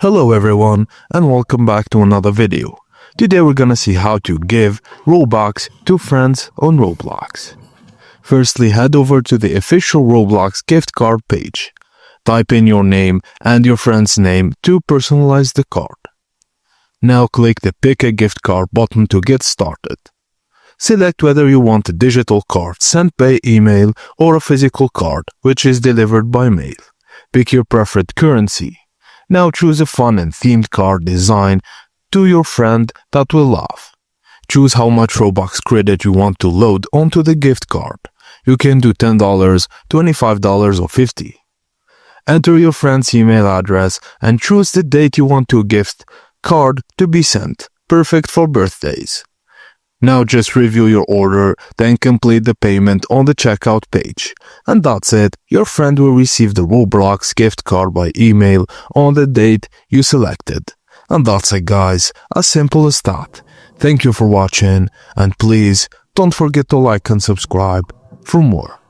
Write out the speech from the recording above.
Hello everyone and welcome back to another video. Today we're gonna see how to give Robux to friends on Roblox. Firstly, head over to the official Roblox gift card page. Type in your name and your friend's name to personalize the card. Now click the Pick a Gift Card button to get started. Select whether you want a digital card sent by email or a physical card which is delivered by mail. Pick your preferred currency. Now choose a fun and themed card design to your friend that will love. Choose how much Robux credit you want to load onto the gift card. You can do $10, $25 or $50. Enter your friend's email address and choose the date you want your gift card to be sent. Perfect for birthdays. Now just review your order, then complete the payment on the checkout page. And that's it, your friend will receive the Roblox gift card by email on the date you selected. And that's it guys, as simple as that. Thank you for watching, and please don't forget to like and subscribe for more.